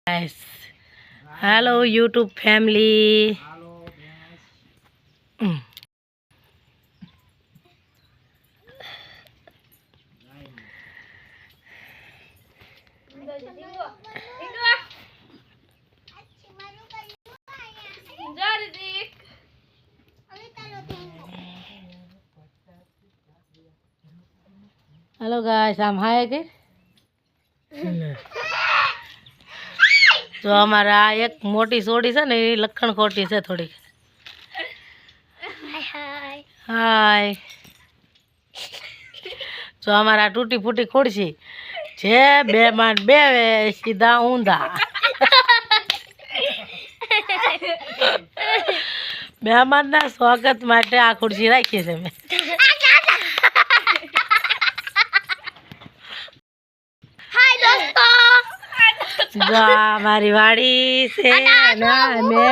Guys, hello YouTube family. Hello guys, આમ હાય કે તો અમારા આ એક મોટી સોડી છે ને એ લખણ ખોટી છે થોડીક. હાય. તો અમારા તૂટી ફૂટી ખોડશી જે બે માન બે સીધા ઊંધા. મહેમાનના સ્વાગત માટે આ ખુરશી રાખી છે મેં. જો મારી વાડી છે અને અમે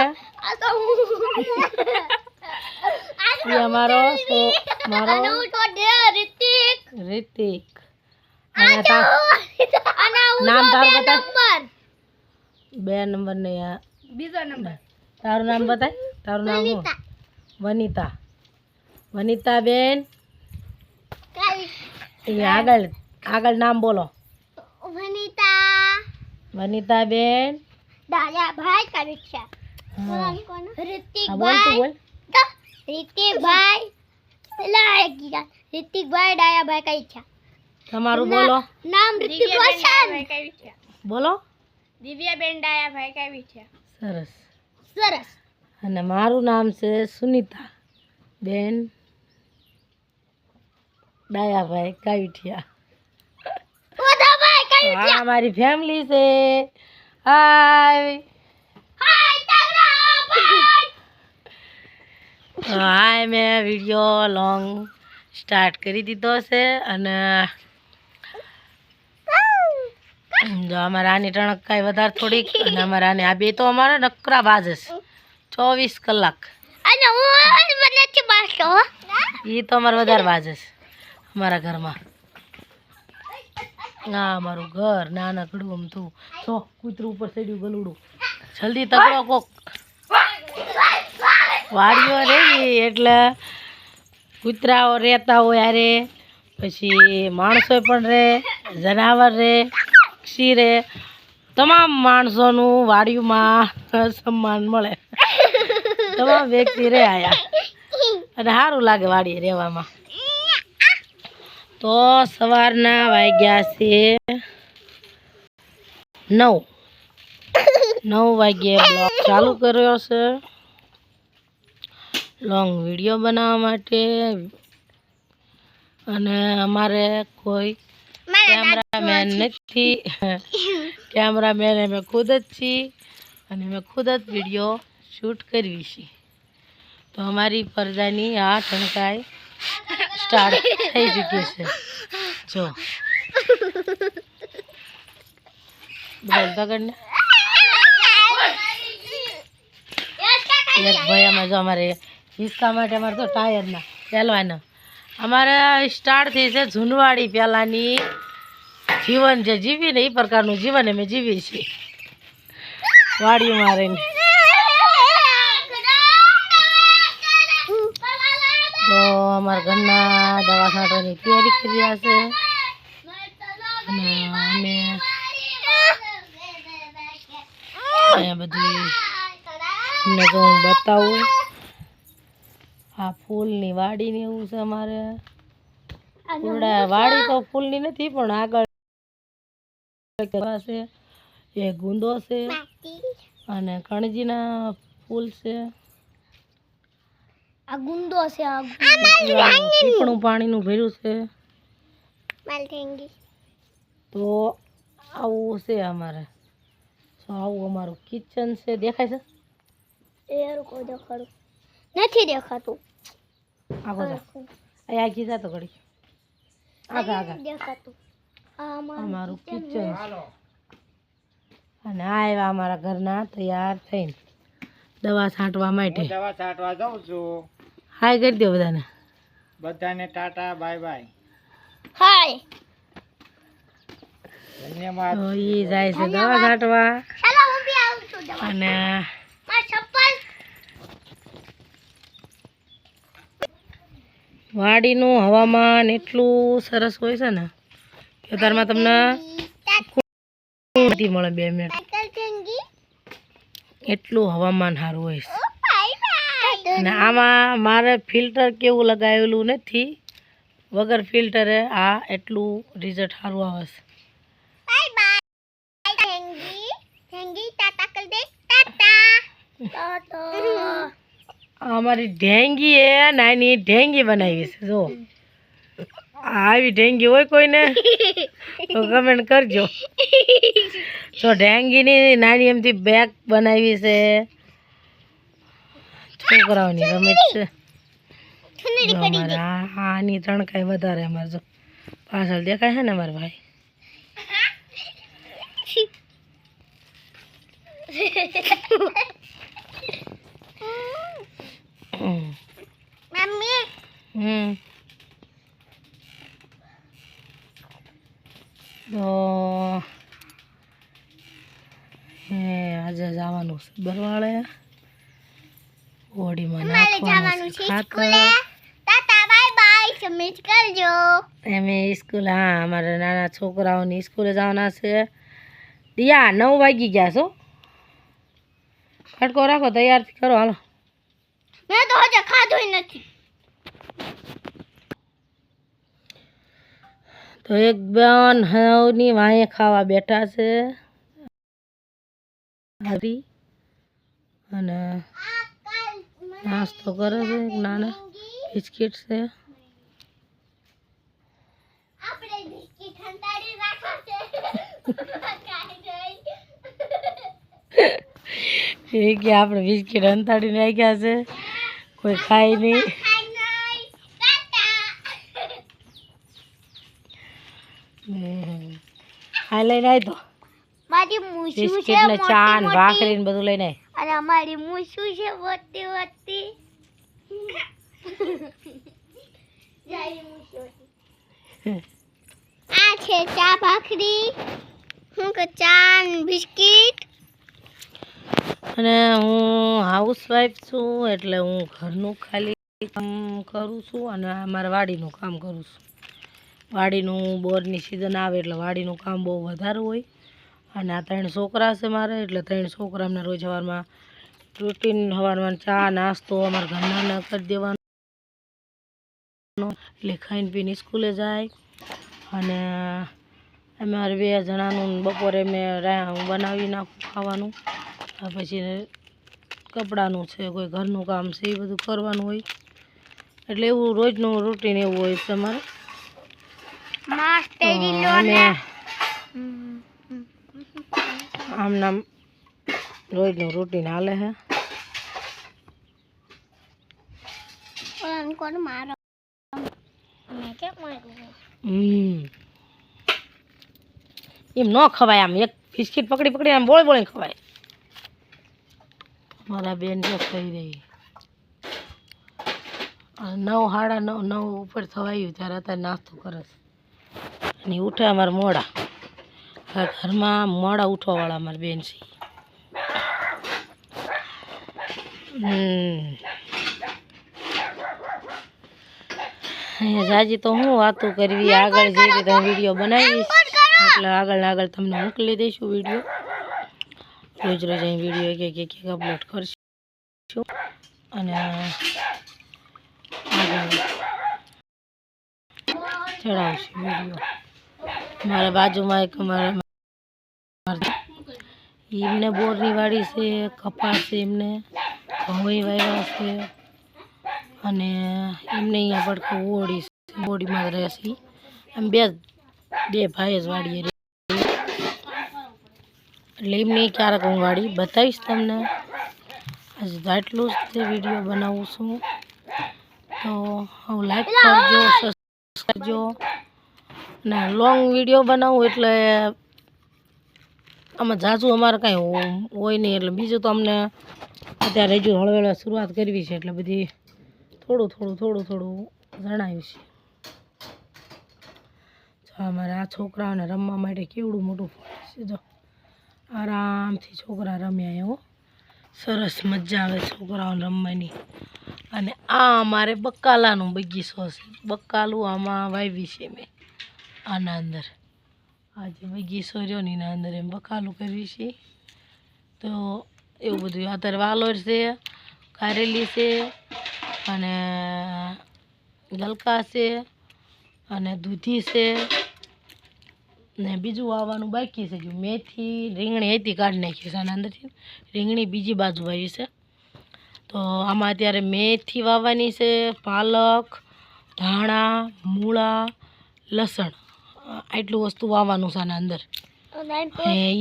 અમારો રિતિક. નામ તારું બતાય. 2 નંબર ને બીજો નંબર. તારું નામ બતાય. તારું નામ શું? વનિતા. વનિતા બેન આગળ આગળ નામ બોલો. વનિતા બેન દાયાભાઈ કવિક્ષા. રિતિકભાઈ દાયાભાઈ કવિક્ષા. તમારું બોલો. નામ રિતિક રોશન. બોલો. દિવ્યાબેન દાયાભાઈ કવિક્ષા. સરસ સરસ. અને મારું નામ છે સુનિતા બેન ડાયાભાઈ કાવીઠિયા. હા, મારી ફેમિલી છે. હાય હાય. મેં વિડીયો લોંગ સ્ટાર્ટ કરી દીધો છે અને જો અમારા આની ટણક કાંઈ વધારે થોડીક અને અમારા આને આ બે તો અમારા નકરા બાજ છે 24 કલાક. એ તો અમારે વધારે બાજ છે અમારા ઘરમાં. ના અમારું ઘર નાનકડું અમથું. તો કૂતરું ઉપર ચડ્યું ગલુડું. જલ્દી તકડો કોક. વાડીઓ રહી એટલે કૂતરાઓ રહેતા હોય યારે, પછી માણસો પણ રહે, જનાવર રહે, પક્ષી રહે. તમામ માણસોનું વાડીઓમાં સન્માન મળે. તમામ વ્યક્તિ રહે આયા અને સારું લાગે વાડીએ રહેવામાં. તો સવારના વાગ્યા છે 9 વાગ્યે બ્લોગ ચાલુ કર્યો છે લોંગ વિડીયો બનાવવા માટે. અને અમારે કોઈ કેમેરામેન નથી. કેમેરામેન અમે ખુદ જ છીએ અને અમે ખુદ જ વિડીયો શૂટ કરવી છીએ. તો અમારી પરદાની આ ટણકાઈ સ્ટાર્ટ થઈ ચૂકી છે. જો બોલતા કરીને એક ભાઈ અમે જો અમારે હિસ્સા માટે અમારે તો ટાયરના પહેલવાના અમારે સ્ટાર્ટ થઈ છે જૂનવાડી પહેલાંની જીવન જે જીવી ને એ પ્રકારનું જીવન અમે જીવીએ છીએ વાડીમાં રહીને. તો અમારા ઘરના દવા છાંટવાની તૈયારી કરી રહ્યા છે અને અમે અહીંયા બધી ને તો હું બતાવું. આ ફૂલની વાડીને એવું છે અમારે. વાડી તો ફૂલની નથી પણ આગળ છે એ ગુંદો છે અને કણજીના ફૂલ છે. આ ગુંદો છે. પીપળું પાણીનું ભર્યું છે. તો આવું છે અમારે. તો આવું અમારું કિચન છે. દેખાય છે? નથી દેખાતું. આગળ અહીંયા ખીચા તો ઘડી આગળ દેખાતું. અમારું કિચન અને આ આવ્યા અમારા ઘરના તૈયાર થઈને દવા છાંટવા માટે. દવા છાંટવા જાઉં છું. હાય કરી દો બધાને. બધાને ટાટા બાય બાય. હાય. ધન્યવાદ. તો એ જાય છે દવા છાંટવા. હેલો અને વાડીનું હવામાન એટલું સરસ હોય છે ને કે તારમાં તમને નથી મળે 2 મિનિટ, એટલું હવામાન સારું હોય છે. અને આમાં મારે ફિલ્ટર કેવું લગાવેલું નથી, વગર ફિલ્ટરે આ એટલું રિઝલ્ટ સારું આવે છે. અમારી ઢેંગી એ નાની ઢેંગી બનાવી છે. જો આવી ઢેંગી હોય કોઈને તો કમેન્ટ કરજો. જો ઢેંગીની નાની એમથી બેગ બનાવી છે, છોકરાઓની રમત છે. જો અમારે આની ત્રણકાઈ વધારે અમારે જો પાછળ દેખાય છે ને અમારા ભાઈ. તો આજે જવાનું છે બરવાળે, હોળીમાં નાખવાનું છે ખાતર. એમ સ્કૂલ, હા અમારા નાના છોકરાઓની સ્કૂલે જવાના છે. દિયા 9 વાગી ગયા છો, ખટકો રાખો તૈયારથી કરો હાલો. મેં તો હજે ખાધું નથી. તો એક બેન હવની વાંહે ખાવા બેઠા છે અને નાસ્તો કરે છે. એક નાના બિસ્કિટ છે. એ કે આપણે બિસ્કિટ અંતાડીને રાખ્યા છે, કોઈ ખાય નહીં. હા લઈને આવી તો મારી મૂછું છે બિસ્કિટ ને ચા ને ભાખરી ને બધું લઈને આવી. અને અમારી મૂછું છે મોટી મોટી. આ છે ચા ભાખરી, હું કે ચા ને બિસ્કિટ. અને હું હાઉસવાઈફ છું એટલે હું ઘરનું ખાલી કામ કરું છું અને અમારા વાડીનું કામ કરું છું. વાડીનું બોરની સિઝન આવે એટલે વાડીનું કામ બહુ વધારે હોય. અને આ 3 છોકરા છે મારે, એટલે 3 છોકરાને રોજ સવારમાં રૂટીન સવારમાં ચા નાસ્તો અમારા ઘરનાને કરી દેવાનો, એટલે ખાઈને પીને સ્કૂલે જાય. અને અમારે 2 જણાનું બપોરે હું બનાવી નાખું ખાવાનું. પછી કપડાનું છે, કોઈ ઘરનું કામ છે, એ બધું કરવાનું હોય. એટલે એવું રોજનું રૂટીન એવું હોય છે અમારે. આમ નામ રોજનું રૂટીન હાલે છે. એમ ન ખવાય, આમ એક બિસ્કિટ પકડી પકડી આમ બોળી બોળી ખવાય. મારા બેન જો ખાઈ રહી. 9 સાડા 9 ઉપર થવાયું ત્યારે અત્યારે નાસ્તો કરે છે. અને ઉઠે અમારા મોડા, ઘરમાં મોડા ઉઠવાવાળા અમારી બેન છે. અહીંયા જાજી તો હું વાતો કરવી, આગળ જે રીતે વિડીયો બનાવીશ એટલે આગળ તમને મોકલી દઈશું વિડીયો. રોજ રોજ અહીં વિડીયો એક અપલોડ કરશું અને આગળ ચડાવશું વિડીયો. મારા બાજુમાં એક એમને બોરની વાડી છે, કપાસ છે, એમને ઘઉં વાવ્યા છે. અને એમને અહીંયા પડખે ઓળી છે, ઓળીમાં જ રહેશે. એમ બે ભાઈ જ વાડીએ રહે. એટલે એમને ક્યારેક હું વાડી બતાવીશ તમને. હજી આટલું જ તે વિડીયો બનાવું છું. તો હું લાઈક કરજો, સબસ્ક્રાઈબ કરજો. ને લોંગ વિડીયો બનાવું એટલે આમાં ઝાઝુ અમારે કાંઈ હોય નહીં. એટલે બીજું તો અમને અત્યારે હજુ હળવે શરૂઆત કરવી છે એટલે બધી થોડું જણાવીશ. જો અમારે આ છોકરાઓને રમવા માટે કેવડું મોટું ફળ છે. જો આરામ આમથી છોકરા રમ્યા એવો સરસ મજા આવે છોકરાઓને રમવાની. અને આ અમારે બકાલાનો બગીચો છે. બકાલું આમાં વાવી છે મેં આના અંદર. આ જે બગીચો રહ્યો ને એના અંદર એમ બકાલું કરવી છે. તો એવું બધું અત્યારે વાલોર છે, કારેલી છે અને ગલકા છે અને દૂધી છે ને બીજું વાવવાનું બાકી છે. જો મેથી રીંગણી હતી કાઢી નાખી છે આના અંદરથી. રીંગણી બીજી બાજુ વાવી છે. તો આમાં અત્યારે મેથી વાવવાની છે, પાલક, ધાણા, મૂળા, લસણ, આટલું વસ્તુ વાવવાનું છે આના અંદર.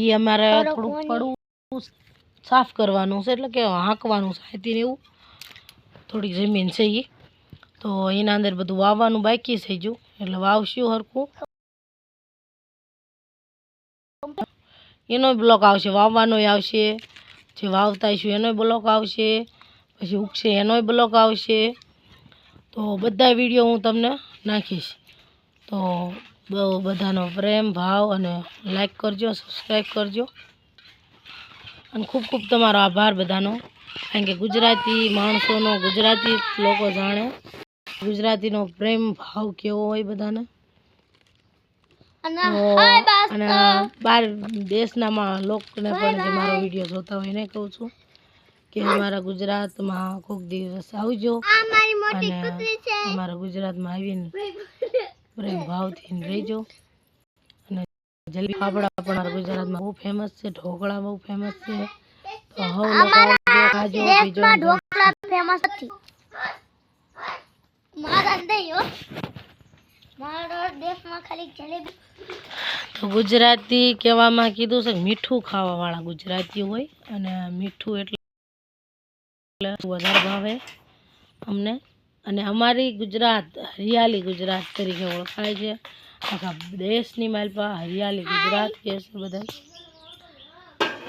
એ અમારે થોડુંક પડવું સાફ કરવાનું છે, એટલે કે હાંકવાનું છે હાથીને એવું. થોડીક જમીન છે એ, તો એના અંદર બધું વાવવાનું બાકી છે જો, એટલે વાવશું હરખું. એનો બ્લોક આવશે, વાવવાનોય આવશે, જે વાવતા હશું એનોય બ્લોક આવશે, પછી ઉગશે એનોય બ્લોક આવશે. તો બધા વિડીયો હું તમને નાખીશ. તો બહુ બધાનો પ્રેમ ભાવ અને લાઈક કરજો, સબસ્ક્રાઈબ કરજો. અને ખૂબ ખૂબ તમારો આભાર બધાનો. કારણ કે ગુજરાતી માણસોનો, ગુજરાતી લોકો જાણે ગુજરાતીનો પ્રેમ ભાવ કેવો હોય બધાને. અને બહાર દેશના લોકોને પણ જે મારો વિડીયો જોતા હોય એને કહું છું કે અમારા ગુજરાતમાં કોઈક દિવસ આવજો અને અમારા ગુજરાતમાં આવીને પ્રેમ ભાવથી રહેજો. અને જલેબી ફાફડા પણ અમારા ગુજરાતમાં બહુ ફેમસ છે, ઢોકળા બહુ ફેમસ છે. તો હવ લોકો આવજો, ખાજો, પીજો. ઢોકળા ફેમસ નથી મારા નહીં હો, મારા દેશમાં ખાલી જલેબી. તો ગુજરાતી કહેવામાં કીધું છે મીઠું ખાવાવાળા ગુજરાતી હોય, અને મીઠું એટલે વધારે ભાવે અમને. અને અમારી ગુજરાત હરિયાળી ગુજરાત તરીકે ઓળખાય છે. આખા દેશની માલપા હરિયાળી ગુજરાત કહે છે બધા.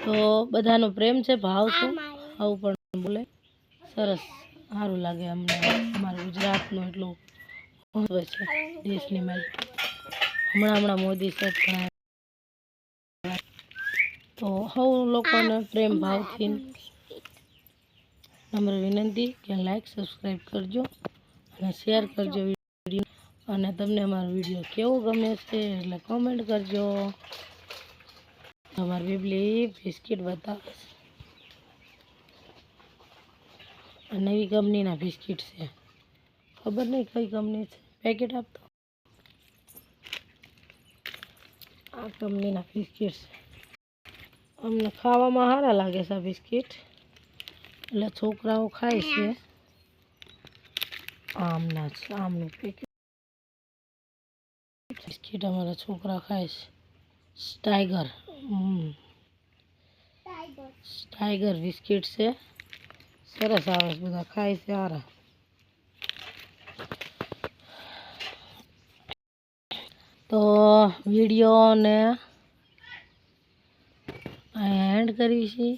તો બધાનો પ્રેમ છે, ભાવ છે, આવું પણ બોલે સરસ સારું લાગે અમને. અમારા ગુજરાતનું એટલું મહત્વ છે દેશની માલપા. હમણાં મોદી સાહેબ પણ, તો હવ લોકોને પ્રેમ ભાવથી નમ્ર વિનંતી કે લાઈક સબસ્ક્રાઈબ કરજો અને શેર કરજો વિડીયો. અને તમને અમારો વિડીયો કેવો ગમે છે એટલે કોમેન્ટ કરજો. અમારી બીબલી બિસ્કિટ બતાવે છે, નવી કંપનીના બિસ્કિટ છે, ખબર નહીં કઈ કંપની છે, પેકેટ આપતો. આ કંપનીના બિસ્કિટ છે, અમને ખાવામાં સારા લાગે છે આ બિસ્કિટ, એટલે છોકરાઓ ખાય છે. આમના છે, આમનું પેકેટ બિસ્કિટ અમારા છોકરા ખાય છે. ટાઈગર બિસ્કિટ છે, સરસ આવે છે, બધા ખાય છે સારા. તો વિડીયોને એન્ડ કરી છે.